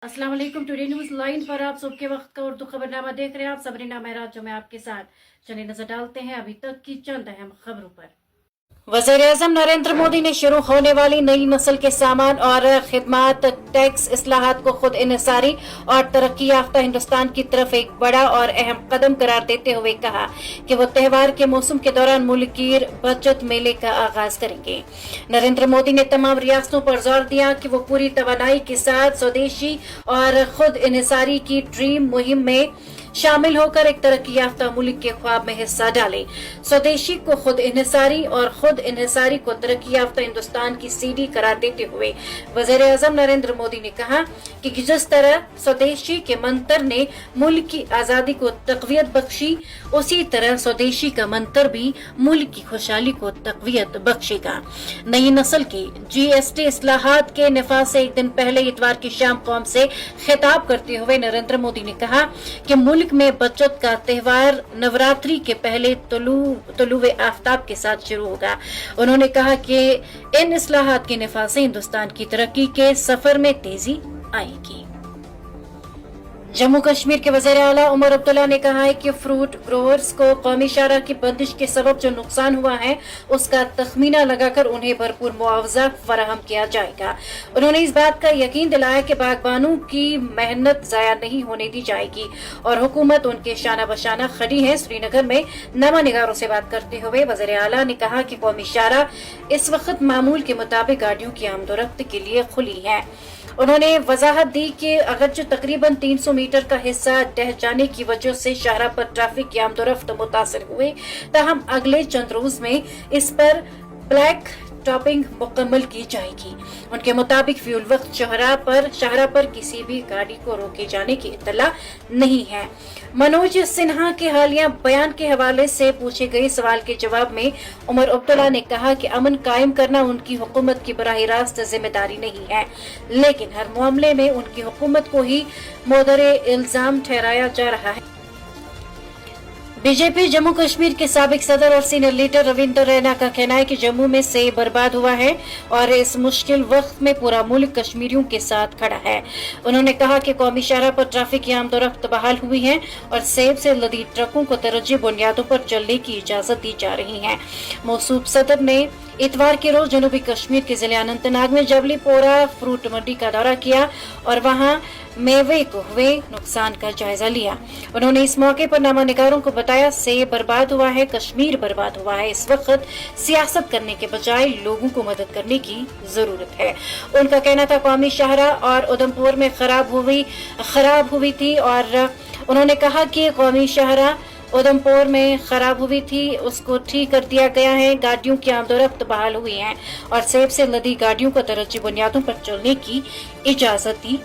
अस्सलाम वालेकुम। Today news line पर आप सुबह के वक्त का उर्दू खबरनामा देख रहे हैं। आप सबरीना महराज जो मैं आपके साथ। चलिए नजर डालते हैं अभी तक की चंद अहम खबरों पर। वज़ीर-ए-आज़म नरेंद्र मोदी ने शुरू होने वाली नई नस्ल के सामान और खिदमात टैक्स इस्लाहात को खुद इन्हिसारी और तरक्की याफ्ता हिंदुस्तान की तरफ एक बड़ा और अहम कदम करार देते हुए कहा कि वो त्योहार के मौसम के दौरान मुल्क की बचत मेले का आगाज करेंगे। नरेंद्र मोदी ने तमाम रियासतों पर जोर दिया कि वो पूरी तवानाई के साथ स्वदेशी और खुद इन्हिसारी की ड्रीम मुहिम में शामिल होकर एक तरक्की याफ्ता मुल्क के ख्वाब में हिस्सा डालें। स्वदेशी को खुद इन्हिसारी और खुद इन्हिसारी को तरक्की याफ्ता हिंदुस्तान की सीढ़ी करार देते हुए वज़ीर आज़म नरेंद्र मोदी ने कहा कि जिस तरह स्वदेशी के मंत्र ने मुल्क की आजादी को तक़वियत बख्शी, उसी तरह स्वदेशी का मंत्र भी मुल्क की खुशहाली को तक़वियत बख्शेगा। नई नस्ल की GST इस्लाहात के नफाज से एक दिन पहले इतवार की शाम कौम से खिताब करते हुए नरेंद्र मोदी ने कहा कि मुल्क में बचत का त्योहार नवरात्रि के पहले तुलुए आफ्ताब के साथ शुरू होगा। उन्होंने कहा कि इन इस्लाहात के नफाज से हिंदुस्तान की तरक्की के सफर में तेजी आएगी। जम्मू कश्मीर के वज़ीर आला उमर अब्दुल्ला ने कहा है कि फ्रूट ग्रोवर्स को कौमी शाहराह की बंदिश के सबब जो नुकसान हुआ है उसका तखमीना लगाकर उन्हें भरपूर मुआवजा फराहम किया जाएगा। उन्होंने इस बात का यकीन दिलाया कि बागबानों की मेहनत जाया नहीं होने दी जाएगी और हुकूमत उनके शाना बशाना खड़ी है। श्रीनगर में नमा निगारों से बात करते हुए वज़ीर आला ने कहा कि कौमी शाहराह इस वक्त मामूल के मुताबिक गाड़ियों की आमदोरफ्त के लिए खुली है। उन्होंने वजाहत दी कि अगरचे तकरीबन 300 मीटर का हिस्सा ढह जाने की वजह से शाहराह पर ट्रैफिक की आमदोरफ्त मुतासर हुए, ताहम अगले चंद रोज में इस पर ब्लैक टॉपिंग मुकम्मल की जाएगी। उनके मुताबिक फ्यूल वक्त शाहराह पर किसी भी गाड़ी को रोके जाने की इत्तला नहीं है। मनोज सिन्हा के हालिया बयान के हवाले से पूछे गए सवाल के जवाब में उमर अब्दुल्ला ने कहा कि अमन कायम करना उनकी हुकूमत की बराह रास्त जिम्मेदारी नहीं है, लेकिन हर मामले में उनकी हुकूमत को ही मोदरे इल्जाम ठहराया जा रहा है। बीजेपी जम्मू कश्मीर के साबिक सदर और सीनियर लीडर रविंदर रैना का कहना है कि जम्मू में सेब बर्बाद हुआ है और इस मुश्किल वक्त में पूरा मुल्क कश्मीरियों के साथ खड़ा है। उन्होंने कहा कि कौमी शाहराह पर ट्रैफिक की आमदोरफ्त बहाल हुई है और सेब से लदी ट्रकों को तरजीह बुनियादों पर चलने की इजाजत दी जा रही है। मौसूफ सदर ने इतवार के रोज जनूबी कश्मीर के जिले अनंतनाग में जबली पोरा फ्रूट मंडी का दौरा किया और वहां मेवे को हुए नुकसान का जायजा लिया। उन्होंने इस मौके पर नामा निगारों को बताया, सेब बर्बाद हुआ है, कश्मीर बर्बाद हुआ है। इस वक्त सियासत करने के बजाय लोगों को मदद करने की जरूरत है। उनका कहना था कौमी शाहराह और उधमपुर में खराब हुई थी और उन्होंने कहा कि कौमी शाहराह उधमपुर में खराब हुई थी, उसको ठीक कर दिया गया है। गाड़ियों की आमदोरफ्त बहाल हुई है और सेब से लदी गाड़ियों को तरजीह बुनियादों पर चलने की इजाजत दी